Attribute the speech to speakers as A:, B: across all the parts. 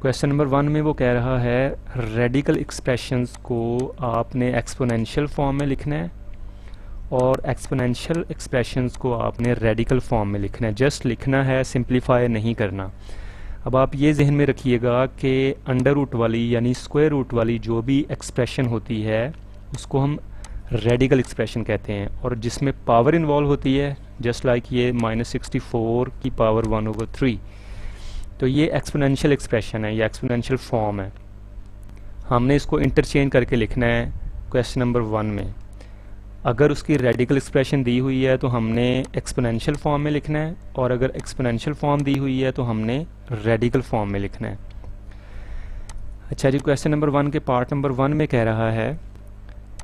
A: Question number 1 में वो कह रहा है रेडिकल एक्सप्रेशंस को आपने एक्सपोनेंशियल फॉर्म में लिखना है और एक्सपोनेंशियल एक्सप्रेशंस को आपने रेडिकल फॉर्म में लिखना है। जस्ट लिखना है, सिंप्लीफाई नहीं करना। अब आप ये जहन में रखिएगा कि अंडर रूट वाली यानी स्क्वायर रूट वाली जो भी एक्सप्रेशन होती है उसको हम रेडिकल एक्सप्रेशन कहते हैं, और जिसमें पावर इन्वॉल्व होती है जस्ट लाइक ये -64 की पावर 1/3, तो ये एक्सपोनेंशियल एक्सप्रेशन है, ये एक्सपोनेंशियल फॉर्म है। हमने इसको इंटरचेंज करके लिखना है क्वेश्चन नंबर 1 में। अगर उसकी रेडिकल एक्सप्रेशन दी हुई है तो हमने एक्सपोनेंशियल फॉर्म में लिखना है, और अगर एक्सपोनेंशियल फॉर्म दी हुई है तो हमने रेडिकल फॉर्म में लिखना है। अच्छा जी, क्वेश्चन नंबर 1 के पार्ट नंबर 1 में कह रहा है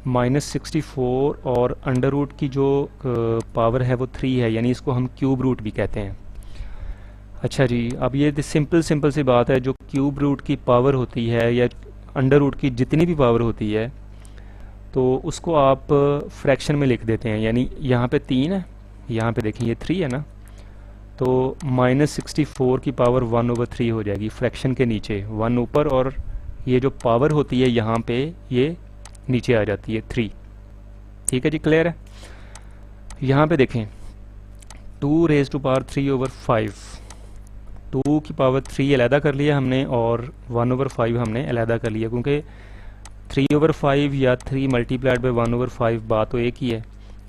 A: -64 और अंडर रूट की जो पावर है वो 3 है, यानी इसको हम क्यूब रूट भी कहते हैं। अच्छा जी, अब ये सिंपल सी बात है, जो क्यूब रूट की पावर होती है या अंडर रूट की जितनी भी पावर होती है तो उसको आप फ्रैक्शन में लिख देते हैं। यानी यहाँ पे 3 है, यहाँ पे देखिए ये 3 है ना, तो -64 की पावर 1/3 हो जाएगी फ्रैक्शन के नीचे, 1 ऊपर और ये जो पावर होती है यहाँ पे ये नीचे आ जाती है 3। ठीक है जी, क्लियर है। यहाँ पे देखें 2⁵3/5, 2 की पावर 3 अलहदा कर लिया हमने और 1/5 हमने अलहदा कर लिया, क्योंकि 3/5 या 3 मल्टीप्लाइड बाई 1/5 बात तो एक ही है।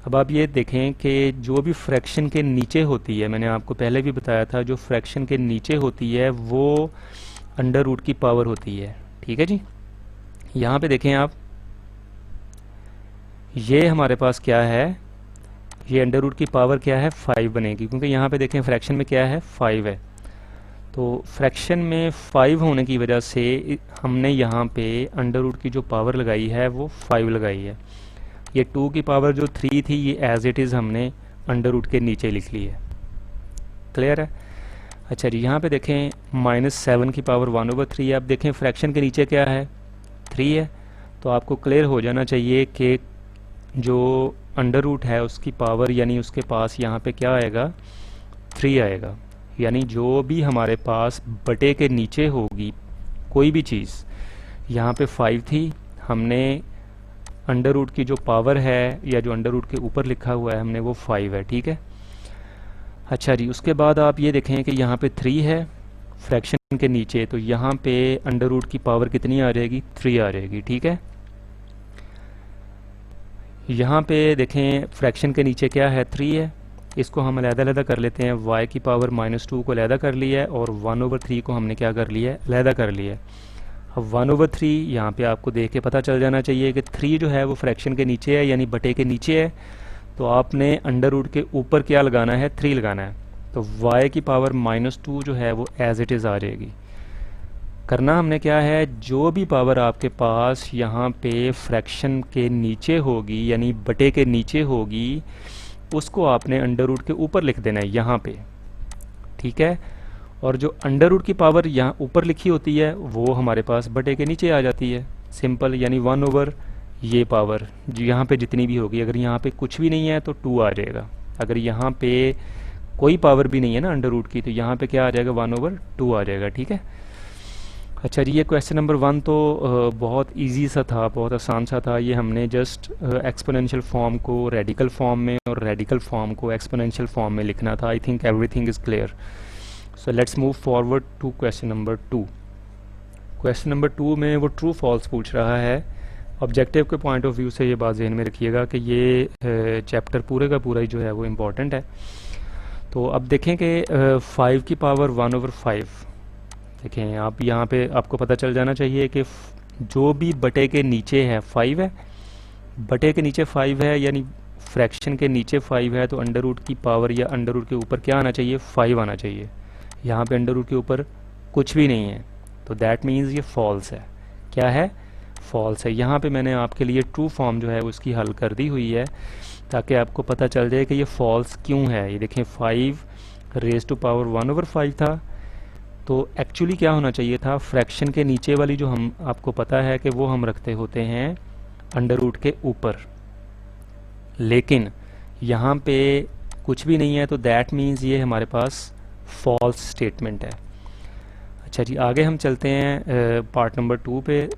A: अब आप ये देखें कि जो भी फ्रैक्शन के नीचे होती है, मैंने आपको पहले भी बताया था, जो फ्रैक्शन के नीचे होती है वो अंडर रूट की पावर होती है। ठीक है जी, यहाँ पे देखें आप, ये हमारे पास क्या है, ये अंडर रूट की पावर क्या है 5 बनेगी, क्योंकि यहाँ पे देखें फ्रैक्शन में क्या है 5 है। तो फ्रैक्शन में 5 होने की वजह से हमने यहाँ पे अंडर रूट की जो पावर लगाई है वो 5 लगाई है। ये 2 की पावर जो 3 थी ये एज इट इज़ हमने अंडर रूट के नीचे लिख ली है। क्लियर है। अच्छा जी, यहाँ पे देखें -7 की पावर 1/3 है। अब देखें फ्रैक्शन के नीचे क्या है 3 है, तो आपको क्लियर हो जाना चाहिए कि जो अंडर रूट है उसकी पावर यानी उसके पास यहाँ पे क्या आएगा 3 आएगा। यानी जो भी हमारे पास बटे के नीचे होगी कोई भी चीज़, यहाँ पे 5 थी, हमने अंडर रूट की जो पावर है या जो अंडर रूट के ऊपर लिखा हुआ है हमने वो 5 है। ठीक है। अच्छा जी, उसके बाद आप ये देखें कि यहाँ पे 3 है फ्रैक्शन के नीचे, तो यहाँ पे अंडर रूट की पावर कितनी आ जाएगी 3 आ जाएगी। ठीक है। यहाँ पे देखें फ्रैक्शन के नीचे क्या है 3 है, इसको हम अलहदा कर लेते हैं। y की पावर -2 को अलहदा कर लिया है और 1/3 को हमने क्या कर लिया है अलहदा कर लिया है। अब 1/3 यहाँ पे आपको देख के पता चल जाना चाहिए कि 3 जो है वो फ्रैक्शन के नीचे है यानी बटे के नीचे है, तो आपने अंडर रूट के ऊपर क्या लगाना है 3 लगाना है, तो y की पावर -2 जो है वो एज इट इज़ आ जाएगी। करना हमने क्या है, जो भी पावर आपके पास यहाँ पे फ्रैक्शन के नीचे होगी यानी बटे के नीचे होगी उसको आपने अंडर रूट के ऊपर लिख देना है यहाँ पे। ठीक है। और जो अंडर रूट की पावर यहाँ ऊपर लिखी होती है वो हमारे पास बटे के नीचे आ जाती है, सिंपल, यानी 1 ये पावर जो यहाँ पे जितनी भी होगी, अगर यहाँ पे कुछ भी नहीं है तो 2 आ जाएगा। अगर यहाँ पे कोई पावर भी नहीं है ना अंडर रूट की, तो यहाँ पे क्या आ जाएगा 1/2 आ जाएगा। ठीक है। अच्छा जी, ये क्वेश्चन नंबर 1 तो बहुत इजी सा था, बहुत आसान सा था। ये हमने जस्ट एक्सपोनेंशियल फॉर्म को रेडिकल फॉर्म में और रेडिकल फॉर्म को एक्सपोनेंशियल फॉर्म में लिखना था। I think everything is clear. So let's move forward to question number 2। Question number 2 में वो ट्रू फॉल्स पूछ रहा है। ऑब्जेक्टिव के पॉइंट ऑफ व्यू से ये बात ज़हन में रखिएगा कि ये चैप्टर पूरे का पूरा ही जो है वो इम्पॉर्टेंट है। तो अब देखें कि 5 की पावर 1/5, देखें आप यहाँ पे आपको पता चल जाना चाहिए कि जो भी बटे के नीचे है 5 है, बटे के नीचे 5 है यानी फ्रैक्शन के नीचे 5 है, तो अंडर रूट की पावर या अंडर रूट के ऊपर क्या आना चाहिए 5 आना चाहिए। यहाँ पे अंडर रूट के ऊपर कुछ भी नहीं है, तो दैट मीन्स ये फॉल्स है। क्या है, फॉल्स है। यहाँ पे मैंने आपके लिए ट्रू फॉर्म जो है उसकी हल कर दी हुई है ताकि आपको पता चल जाए कि ये फॉल्स क्यों है। ये देखें 5⁵ 1/5 था, तो एक्चुअली क्या होना चाहिए था, फ्रैक्शन के नीचे वाली जो हम आपको पता है कि वो हम रखते होते हैं अंडर रूट के ऊपर, लेकिन यहाँ पे कुछ भी नहीं है, तो दैट मीन्स ये हमारे पास फॉल्स स्टेटमेंट है। अच्छा जी, आगे हम चलते हैं पार्ट नंबर 2 पे।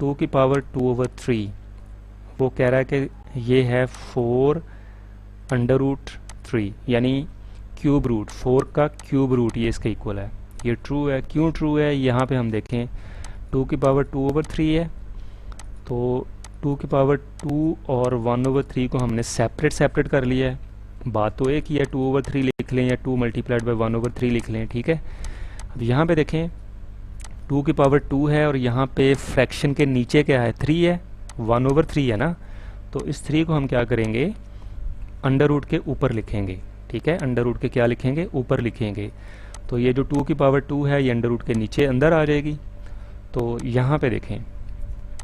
A: 2^2/3 वो कह रहा है कि ये है 4√3, यानी क्यूब रूट, 4 का क्यूब रूट ये इसके इक्वल है। ये ट्रू है। क्यों ट्रू है? यहाँ पे हम देखें 2^2/3 है, तो 2^2 और 1/3 को हमने सेपरेट सेपरेट कर लिया है। बात तो एक ही है, 2/3 लिख लें या 2 × 1/3 लिख लें, ठीक है। अब यहाँ पे देखें 2^2 है और यहाँ पे फ्रैक्शन के नीचे क्या है, 3 है, 1/3 है ना। तो इस 3 को हम क्या करेंगे, अंडर रूट के ऊपर लिखेंगे, ठीक है। अंडर रूट के क्या लिखेंगे, ऊपर लिखेंगे। तो ये जो 2^2 है ये अंडर रूट के नीचे अंदर आ जाएगी। तो यहाँ पे देखें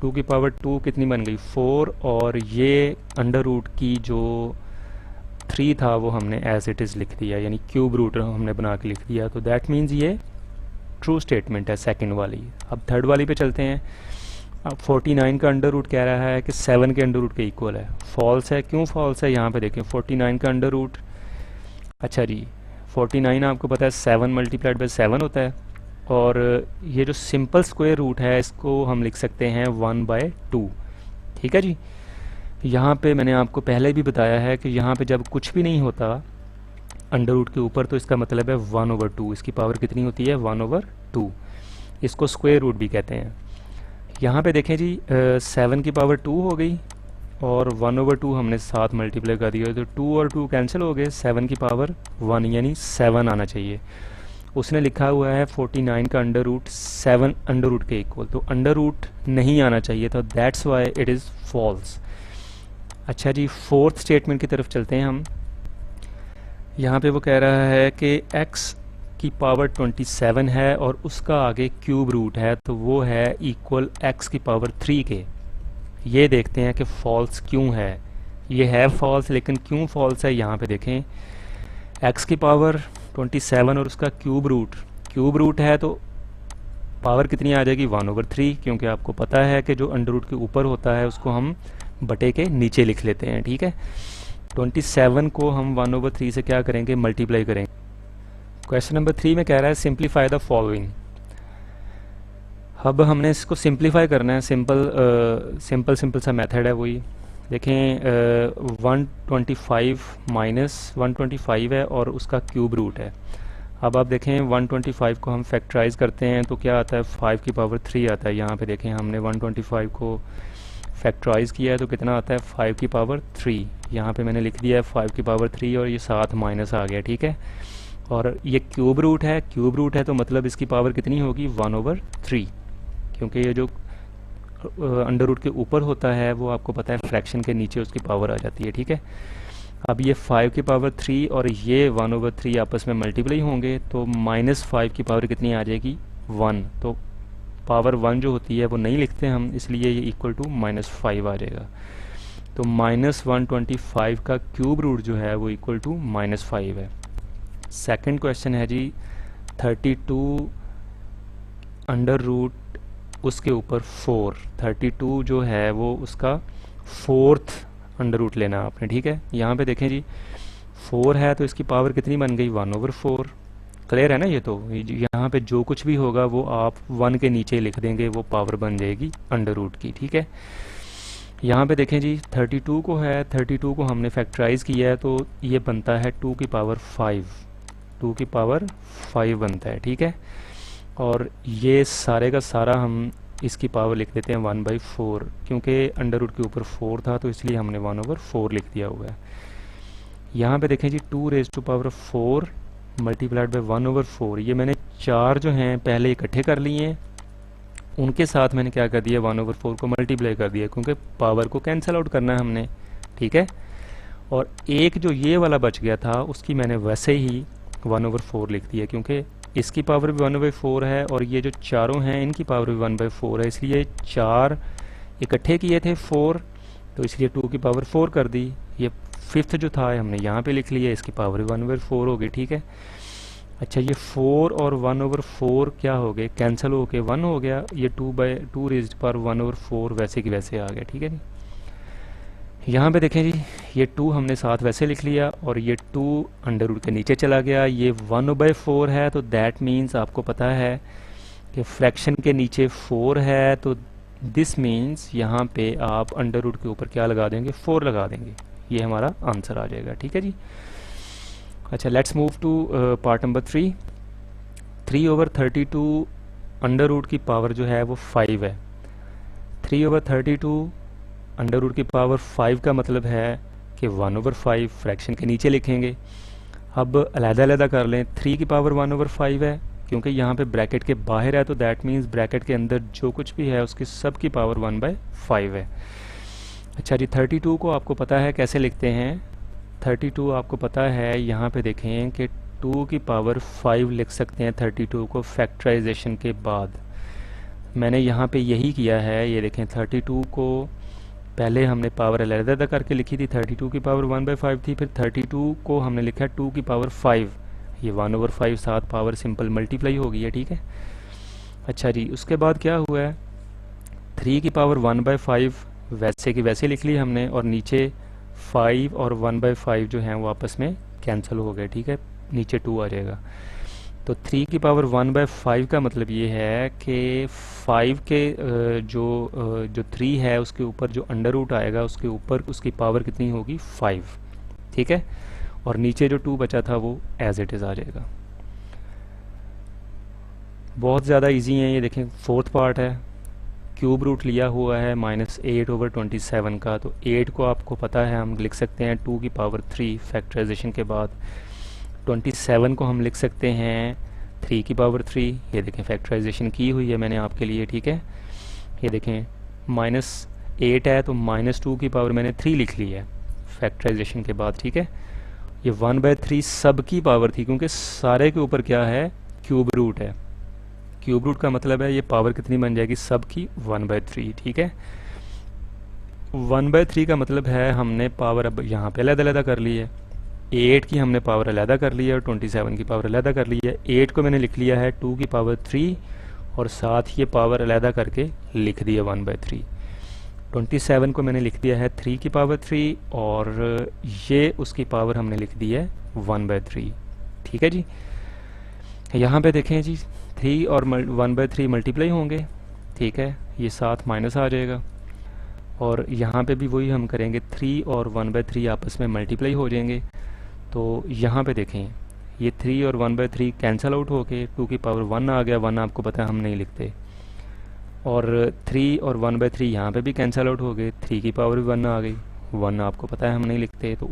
A: 2^2 कितनी बन गई, 4, और ये अंडर रूट की जो 3 था वो हमने एज इट इज़ लिख दिया, यानी क्यूब रूट हमने बना के लिख दिया। तो दैट मीन्स ये ट्रू स्टेटमेंट है सेकंड वाली। अब थर्ड वाली पे चलते हैं। अब 49 का अंडर रूट कह रहा है कि 7 के अंडर रूट के इक्वल है। फॉल्स है। क्यों फॉल्स है? यहाँ पे देखें 49 का अंडर रूट, अच्छा जी 49 आपको पता है 7 × 7 होता है, और ये जो सिंपल स्क्वायर रूट है इसको हम लिख सकते हैं 1/2, ठीक है जी। यहाँ पे मैंने आपको पहले भी बताया है कि यहाँ पे जब कुछ भी नहीं होता अंडर रूट के ऊपर तो इसका मतलब है 1/2। इसकी पावर कितनी होती है, 1/2। इसको स्क्वायर रूट भी कहते हैं। यहाँ पे देखें जी 7 की पावर 2 हो गई और 1/2 हमने साथ मल्टीप्लाई कर दिया, तो 2 और 2 कैंसिल हो गए, 7 की पावर 1 यानी 7 आना चाहिए। उसने लिखा हुआ है 49 का अंडर रूट 7 अंडर रूट के इक्वल, तो अंडर रूट नहीं आना चाहिए, तो that's why it is false. अच्छा जी, फोर्थ स्टेटमेंट की तरफ चलते हैं हम। यहाँ पे वो कह रहा है कि x की पावर 27 है और उसका आगे क्यूब रूट है, तो वो है इक्वल x की पावर 3 के। ये देखते हैं कि फॉल्स क्यों है। ये है फॉल्स, लेकिन क्यों फॉल्स है यहाँ पे देखें। x की पावर 27 और उसका क्यूब रूट है, तो पावर कितनी आ जाएगी, 1/3, क्योंकि आपको पता है कि जो अंडर रूट के ऊपर होता है उसको हम बटे के नीचे लिख लेते हैं, ठीक है। 27 को हम 1/3 से क्या करेंगे, मल्टीप्लाई करेंगे। क्वेश्चन नंबर 3 में कह रहा है सिंप्लीफाई द फॉलोइंग। अब हमने इसको सिंप्लीफाई करना है। सिंपल सा मेथड है वही। देखें 125 माइनस 125 है और उसका क्यूब रूट है। अब आप देखें 125 को हम फैक्टराइज करते हैं तो क्या आता है, 5 की पावर 3 आता है। यहाँ पे देखें हमने 125 को फैक्टराइज किया है तो कितना आता है, 5 की पावर 3। यहाँ पे मैंने लिख दिया है 5 की पावर 3 और ये साथ माइनस आ गया, ठीक है। और ये क्यूब रूट है तो मतलब इसकी पावर कितनी होगी, 1/3, क्योंकि ये जो अंडर रूट के ऊपर होता है वो आपको पता है फ्रैक्शन के नीचे उसकी पावर आ जाती है, ठीक है। अब ये 5 की पावर 3 और ये 1/3 आपस में मल्टीप्लाई होंगे तो -5 की पावर कितनी आ जाएगी, 1। तो पावर 1 जो होती है वो नहीं लिखते हम, इसलिए ये इक्वल टू -5 आ जाएगा। तो -125 का क्यूब रूट जो है वो इक्वल टू -5 है। सेकंड क्वेश्चन है जी 32 अंडर रूट उसके ऊपर 4। 32 जो है वो उसका 4th अंडर रूट लेना आपने, ठीक है। यहाँ पे देखें जी 4 है तो इसकी पावर कितनी बन गई, 1/4। क्लियर है ना। ये तो यहाँ पे जो कुछ भी होगा वो आप 1 के नीचे लिख देंगे, वो पावर बन जाएगी अंडर रूट की, ठीक है। यहाँ पे देखें जी 32 को है, 32 को हमने फैक्टराइज किया है तो ये बनता है 2 की पावर 5, 2 की पावर 5 बनता है, ठीक है। और ये सारे का सारा हम इसकी पावर लिख देते हैं 1/4, क्योंकि अंडर रूट के ऊपर 4 था तो इसलिए हमने 1/4 लिख दिया हुआ है। यहाँ पे देखें जी 2⁴ मल्टीप्लाइड बाई 1/4। ये मैंने 4 जो हैं पहले इकट्ठे कर लिए हैं, उनके साथ मैंने क्या कर दिया, 1/4 को मल्टीप्लाई कर दिया, क्योंकि पावर को कैंसिल आउट करना है हमने, ठीक है। और एक जो ये वाला बच गया था उसकी मैंने वैसे ही 1/4 लिख दिया, क्योंकि इसकी पावर भी 1/4 है और ये जो चारों हैं इनकी पावर भी 1/4 है, इसलिए 4 इकट्ठे किए थे 4, तो इसलिए 2 की पावर 4 कर दी। ये 5th जो था हमने यहाँ पे लिख लिया, इसकी पावर 1/4 हो गई, ठीक है। अच्छा, ये 4 और 1/4 क्या हो गए, कैंसिल हो के 1 हो गया। ये 2 रेज़्ड पावर 1/4 वैसे की वैसे आ गया, ठीक है जी। यहाँ पे देखें जी ये 2 हमने साथ वैसे लिख लिया और ये 2 अंडर रूट के नीचे चला गया। ये 1/4 है तो दैट मीन्स आपको पता है कि फ्रैक्शन के नीचे 4 है, तो दिस मीन्स यहाँ पे आप अंडर रूट के ऊपर क्या लगा देंगे, 4 लगा देंगे। ये हमारा आंसर आ जाएगा। ठीक है जी। अच्छा, let's move to part number 3। 3/32 under root की पावर जो है वो 5 है। 3/32 अंडर रूट की पावर 5 का मतलब है कि 1/5 फ्रैक्शन के नीचे लिखेंगे। अब अलग-अलग कर लें। 3 की पावर 1/5 है, क्योंकि यहाँ पे ब्रैकेट के बाहर है, तो दैट मीन्स ब्रैकेट के अंदर जो कुछ भी है उसकी सब की पावर 1/5 है। अच्छा जी, 32 को आपको पता है कैसे लिखते हैं। 32 आपको पता है, यहाँ पे देखें कि 2 की पावर 5 लिख सकते हैं 32 को फैक्टराइजेशन के बाद। मैंने यहाँ पे यही किया है। ये देखें, 32 को पहले हमने पावर अलग करके लिखी थी, 32 की पावर 1/5 थी, फिर 32 को हमने लिखा 2 की पावर 5। ये 1/5 साथ पावर सिंपल मल्टीप्लाई हो गई है। ठीक है। अच्छा जी, उसके बाद क्या हुआ है, 3 की पावर 1/5 वैसे की वैसे लिख ली हमने, और नीचे 5 और 1/5 जो हैं वो आपस में कैंसिल हो गए। ठीक है, नीचे 2 आ जाएगा। तो 3 की पावर 1/5 का मतलब ये है कि 5 के जो 3 है उसके ऊपर जो अंडर रूट आएगा उसके ऊपर उसकी पावर कितनी होगी, 5। ठीक है, और नीचे जो 2 बचा था वो एज इट इज़ आ जाएगा। बहुत ज़्यादा इजी है ये। देखें, फोर्थ पार्ट है, क्यूब रूट लिया हुआ है -8/27 का। तो 8 को आपको पता है हम लिख सकते हैं 2 की पावर 3 फैक्टराइजेशन के बाद। 27 को हम लिख सकते हैं 3 की पावर 3। ये देखें, फैक्टराइजेशन की हुई है मैंने आपके लिए। ठीक है, ये देखें, -8 है तो -2 की पावर मैंने 3 लिख ली है फैक्टराइजेशन के बाद। ठीक है, ये 1/3 सब की पावर थी, क्योंकि सारे के ऊपर क्या है, क्यूब रूट है। क्यूब रूट का मतलब है ये पावर कितनी बन जाएगी, सब की 1/3। ठीक है, 1/3 का मतलब है हमने पावर अब यहाँ पे अलग-अलग कर ली है। 8 की हमने पावर अलग कर ली है और 27 की पावर अलग कर ली है। 8 को मैंने लिख लिया है 2 की पावर 3 और साथ ये पावर अलग करके लिख दिया 1/3। 27 को मैंने लिख दिया है 3 की पावर 3 और ये उसकी पावर हमने लिख दी है 1/3। ठीक है जी। यहाँ पे देखें जी, 3 और 1/3 मल्टीप्लाई होंगे। ठीक है, ये साथ माइनस आ जाएगा, और यहाँ पे भी वही हम करेंगे, 3 और 1/3 आपस में मल्टीप्लाई हो जाएंगे। तो यहाँ पे देखें, ये 3 और 1/3 कैंसिल आउट होके 2 की पावर 1 आ गया। 1 आपको पता है हम नहीं लिखते। और 3 और 1/3 यहाँ पे भी कैंसिल आउट हो गए, 3 की पावर भी 1 आ गई। 1 आपको पता है हम नहीं लिखते। तो